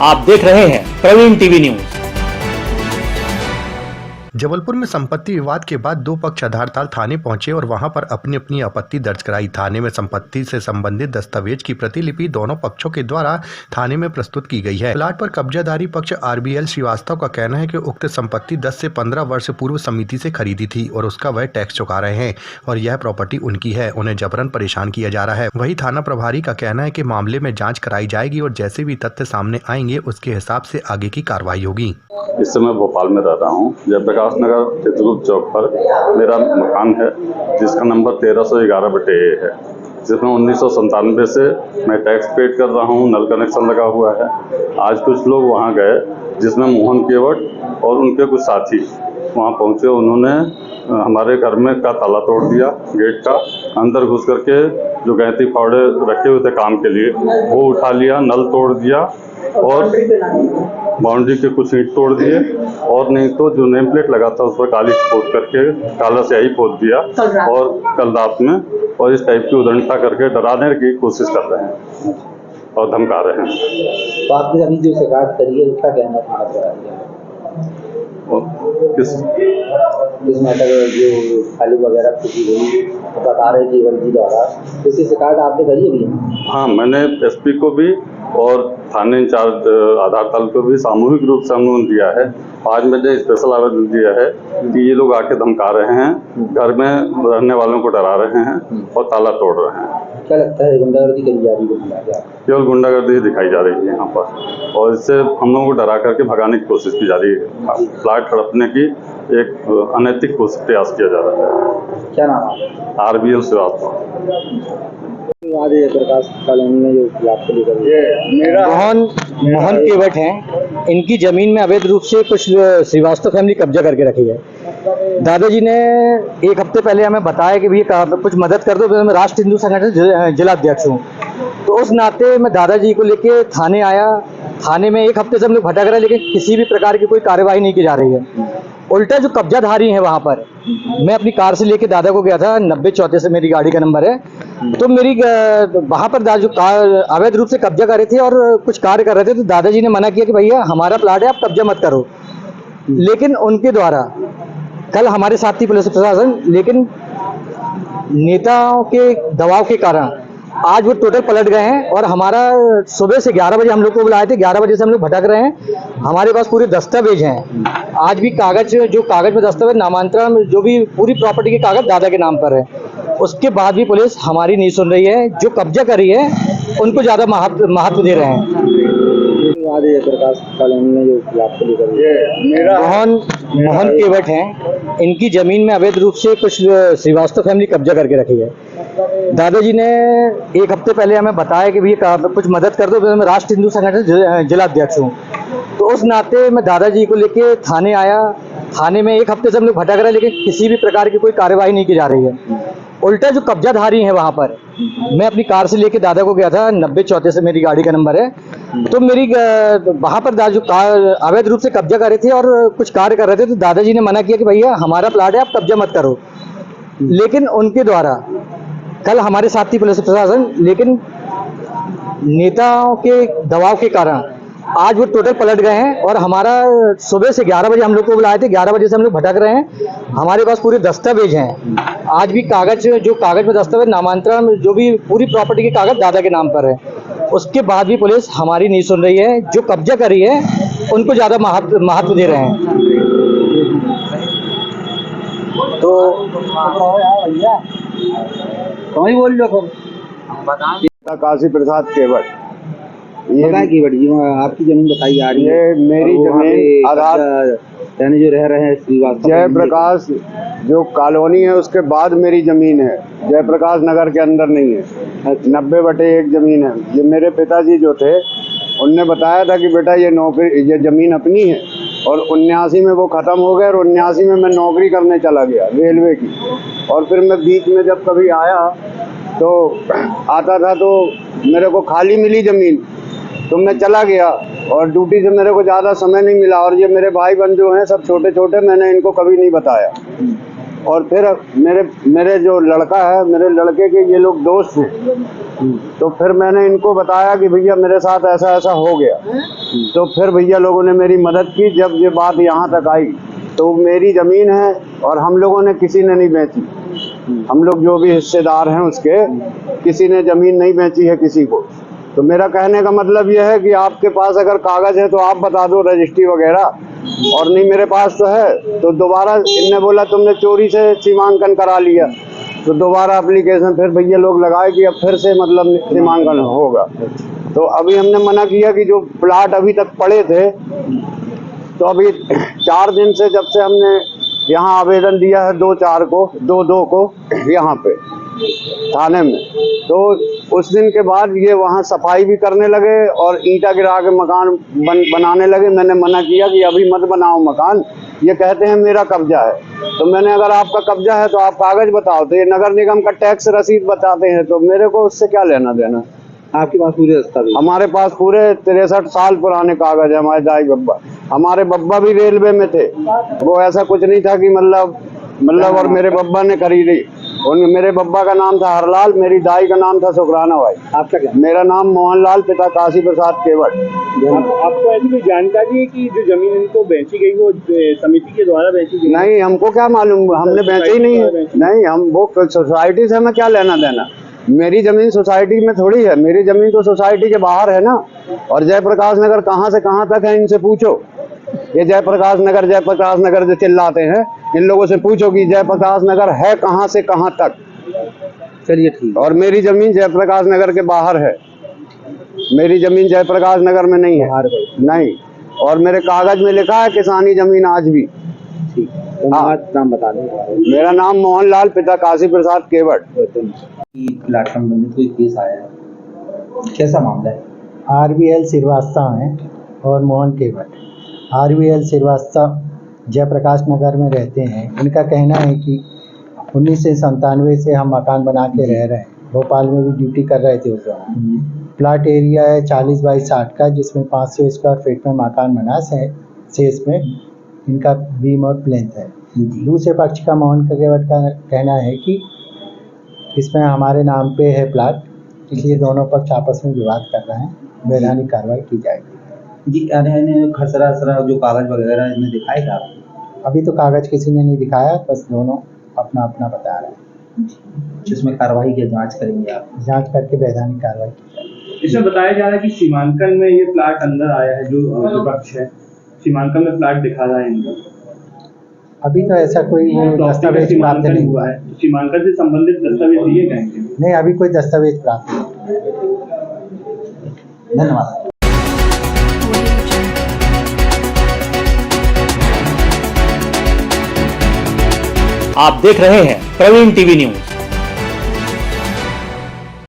आप देख रहे हैं प्रवीण टीवी न्यूज। जबलपुर में संपत्ति विवाद के बाद दो पक्ष आधारताल थाने पहुंचे और वहां पर अपनी अपनी आपत्ति दर्ज कराई। थाने में संपत्ति से संबंधित दस्तावेज की प्रतिलिपि दोनों पक्षों के द्वारा थाने में प्रस्तुत की गई है। प्लाट पर कब्जाधारी पक्ष RBL श्रीवास्तव का कहना है कि उक्त संपत्ति 10 से 15 वर्ष पूर्व समिति से खरीदी थी और उसका वह टैक्स चुका रहे हैं और यह प्रॉपर्टी उनकी है, उन्हें जबरन परेशान किया जा रहा है। वही थाना प्रभारी का कहना है कि मामले में जाँच कराई जाएगी और जैसे भी तथ्य सामने आएंगे उसके हिसाब से आगे की कार्रवाई होगी। इस समय भोपाल में रह रहा हूँ। जयप्रकाश नगर चित्रगुप्त चौक पर मेरा मकान है जिसका नंबर 1311/A है, जिसमें 1997 से मैं टैक्स पेड कर रहा हूँ। नल कनेक्शन लगा हुआ है। आज कुछ लोग वहाँ गए जिसमें मोहन केवट और उनके कुछ साथी वहाँ पहुँचे। उन्होंने हमारे घर में का ताला तोड़ दिया, गेट का अंदर घुस करके जो गैंती फावड़े रखे हुए थे काम के लिए वो उठा लिया, नल तोड़ दिया और बाउंड्री के कुछ ईंट तोड़ दिए और नहीं तो जो नेम प्लेट लगा था उस पर काली पोत करके काला स्याही पोत दिया और कल रात में और इस टाइप की उदंडता करके डराने की कोशिश कर रहे हैं और धमका रहे हैं। तो आपने अभी जो शिकायत करी है उसका कहना था किस मैटर जो खाली वगैरह की गई बता रहे जी द्वारा, इसकी शिकायत आपने करी है? हाँ, मैंने SP को भी और थाने इंचार्ज आधारताल को भी सामूहिक रूप से अनुरोध दिया है। आज मैंने स्पेशल आवेदन दिया है कि ये लोग आके धमका रहे हैं, घर में रहने वालों को डरा रहे हैं और ताला तोड़ रहे हैं। क्या लगता है गुंडागर्दी करी जा रही है? केवल गुंडागर्दी दिखाई जा रही है यहाँ पर और इससे हम लोगों को डरा करके भगाने की कोशिश की जा रही है। प्लाट हड़पने की एक अनैतिक कोशिश प्रयास किया जा रहा है। क्या नाम है? RBL श्रीवास्तव। प्रकाश कॉलोनी में जो आपको लेकर मोहन केवट हैं, इनकी जमीन में अवैध रूप से कुछ श्रीवास्तव फैमिली कब्जा करके रखी है। दादाजी ने एक हफ्ते पहले हमें बताया कि भैया कुछ मदद कर दो, मैं राष्ट्र हिंदू संगठन जिला अध्यक्ष हूँ। तो उस नाते मैं दादाजी को लेके थाने आया। थाने में एक हफ्ते से हम लोग भटक रहे हैं लेकिन किसी भी प्रकार की कोई कार्यवाही नहीं की जा रही है। उल्टा जो कब्जाधारी है वहाँ पर, मैं अपनी कार से लेके दादा को गया था, 9034 से मेरी गाड़ी का नंबर है। तो मेरी वहाँ पर दादा जो अवैध रूप से कब्जा कर रहे थे और कुछ कार्य कर रहे थे, तो दादाजी ने मना किया कि भैया हमारा प्लाट है, आप कब्जा मत करो। लेकिन उनके द्वारा कल हमारे साथ थी पुलिस प्रशासन, लेकिन नेताओं के दबाव के कारण आज वो टोटल पलट गए हैं और हमारा सुबह से 11 बजे हम लोग को बुलाए थे, 11 बजे से हम लोग भटक रहे हैं। हमारे पास पूरे दस्तावेज हैं। आज भी कागज में दस्तावेज नामांतरण जो भी पूरी प्रॉपर्टी के कागज दादा के नाम पर है। उसके बाद भी पुलिस हमारी नहीं सुन रही है। जो कब्जा करी है उनको ज़्यादा महत्व दे रहे हैं। प्रकाश कॉलोनी में जो आपको लेकर मोहन केवट हैं, इनकी जमीन में अवैध रूप से कुछ श्रीवास्तव फैमिली कब्जा करके रखी है। दादाजी ने एक हफ्ते पहले हमें बताया कि भैया कुछ मदद कर दो, मैं राष्ट्र हिंदू संगठन जिला अध्यक्ष हूँ। तो उस नाते मैं दादाजी को लेके थाने आया। थाने में एक हफ्ते से हम लोग भटक रहे हैं लेकिन किसी भी प्रकार की कोई कार्यवाही नहीं की जा रही है। उल्टा जो कब्जाधारी है वहाँ पर, मैं अपनी कार से लेके दादा को गया था, 9034 से मेरी गाड़ी का नंबर है। तो मेरी वहाँ पर जो अवैध रूप से कब्जा कर रहे थे और कुछ कार्य कर रहे थे, तो दादाजी ने मना किया कि भैया हमारा प्लाट है, आप कब्जा मत करो। लेकिन उनके द्वारा कल हमारे साथ थी पुलिस प्रशासन, लेकिन नेताओं के दबाव के कारण आज वो टोटल पलट गए हैं और हमारा सुबह से 11 बजे हम लोग को बुलाए थे, 11 बजे से हम लोग भटक रहे हैं। हमारे पास पूरे दस्तावेज हैं। आज भी कागज में दस्तावेज नामांतरण जो भी पूरी प्रॉपर्टी के कागज दादा के नाम पर है। उसके बाद भी पुलिस हमारी नहीं सुन रही है। जो कब्जा करी है उनको ज़्यादा महत्व दे रहे हैं। तो कौन बोल लो काशी प्रसाद केवट, ये आपकी जमीन बताई जा रही है? ये मेरी जमीन आधार यानी जो रह रहे हैं जयप्रकाश जो कॉलोनी है उसके बाद मेरी जमीन है, जयप्रकाश नगर के अंदर नहीं है। 90/1 जमीन है। ये मेरे पिताजी जो थे उनने बताया था कि बेटा ये जमीन अपनी है और 79 में वो ख़त्म हो गया और 79 में मैं नौकरी करने चला गया रेलवे की। और फिर मैं बीच में जब कभी आया तो आता था तो मेरे को खाली मिली ज़मीन, तो मैं चला गया और ड्यूटी से मेरे को ज़्यादा समय नहीं मिला। और ये मेरे भाई बहन जो हैं सब छोटे छोटे, मैंने इनको कभी नहीं बताया और फिर मेरे जो लड़का है, मेरे लड़के के ये लोग दोस्त हैं। तो फिर मैंने इनको बताया कि भैया मेरे साथ ऐसा ऐसा हो गया। तो फिर भैया लोगों ने मेरी मदद की। जब ये बात यहाँ तक आई तो मेरी ज़मीन है और हम लोगों ने किसी ने नहीं बेची। हम लोग जो भी हिस्सेदार हैं उसके, किसी ने ज़मीन नहीं बेची है किसी को। तो मेरा कहने का मतलब यह है कि आपके पास अगर कागज़ है तो आप बता दो, रजिस्ट्री वगैरह, और नहीं मेरे पास तो है। तो दोबारा इनने बोला तुमने चोरी से सीमांकन करा लिया। तो दोबारा एप्लीकेशन फिर भैया लोग लगाए कि अब फिर से मतलब सीमांकन होगा। तो अभी हमने मना किया कि जो प्लाट अभी तक पड़े थे, तो अभी 4 दिन से जब से हमने यहाँ आवेदन दिया है 2/4 को 2/2 को यहाँ पे थाने में, तो उस दिन के बाद ये वहाँ सफाई भी करने लगे और ईंटा गिरा के मकान बनाने लगे। मैंने मना किया कि अभी मत बनाओ मकान, ये कहते हैं मेरा कब्जा है। तो मैंने अगर आपका कब्जा है तो आप कागज बताओ। तो ये नगर निगम का टैक्स रसीद बताते हैं, तो मेरे को उससे क्या लेना देना। आपके पास पूरे दस्तावेज? हमारे पास पूरे 63 साल पुराने कागज है। हमारे दाई बब्बा, हमारे बब्बा भी रेलवे में थे। वो ऐसा कुछ नहीं था कि मतलब और मेरे बब्बा ने खरीदी। मेरे बब्बा का नाम था हरलाल, मेरी दाई का नाम था शुक्राना भाई। आपका क्या? मेरा नाम मोहनलाल, पिता काशी प्रसाद केवट। आपको ऐसी कोई जानकारी है कि जो जमीन इनको बेची गई वो समिति के द्वारा बेची गई? नहीं, हमको क्या मालूम, हमने बेची ही नहीं है। नहीं, हम वो सोसाइटी से हमें क्या लेना देना। मेरी जमीन सोसाइटी में थोड़ी है, मेरी जमीन तो सोसाइटी के बाहर है ना। और जयप्रकाश नगर कहाँ से कहाँ तक है इनसे पूछो। ये जयप्रकाश नगर जो चिल्लाते हैं, इन लोगों से पूछो कि जयप्रकाश नगर है कहाँ से कहाँ तक। चलिए ठीक। और मेरी जमीन जयप्रकाश नगर के बाहर है, मेरी जमीन जयप्रकाश नगर में नहीं है। नहीं, और मेरे कागज में लिखा है किसानी जमीन आज भी। ठीक, तो नाम बता दें। मेरा नाम मोहनलाल, पिता काशी प्रसाद केवट। प्लाट संबंधित कोई केस आया है, कैसा मामला है? RVL श्रीवास्तव हैं और मोहन केवट। RVL श्रीवास्तव जयप्रकाश नगर में रहते हैं। इनका कहना है कि 1997 से हम मकान बना के रह रहे हैं। भोपाल में भी ड्यूटी कर रहे थे उस दौरान। प्लाट एरिया है 40 बाई 60 का, जिसमें 500 स्क्वायर फीट में मकान बना है। शेष में इनका बीम और प्लेंथ है। दूसरे पक्ष का मोहन केवट का कहना है कि इसमें हमारे नाम पे है प्लाट, इसलिए दोनों पक्ष आपस में विवाद कर रहे हैं। वैधानिक कार्रवाई की जाएगी। जी, खसरा जो कागज वगैरह इन्हें दिखाएगा? अभी तो कागज किसी ने नहीं दिखाया, बस दोनों अपना अपना बता रहे हैं। जिसमें कार्रवाई की जांच करेंगे आप? जांच करके वैधानिक कार्रवाई की जाएगी। इसमें बताया जा रहा है कि सीमांकन में ये प्लाट अंदर आया है, जो पक्ष है सीमांकन में प्लाट दिखा रहा है इनका। अभी तो ऐसा कोई दस्तावेज प्राप्त नहीं हुआ है। सीमांकन से संबंधित दस्तावेज दिए गए हैं? नहीं, अभी कोई दस्तावेज प्राप्त नहीं। धन्यवाद। आप देख रहे हैं प्रवीण टीवी न्यूज।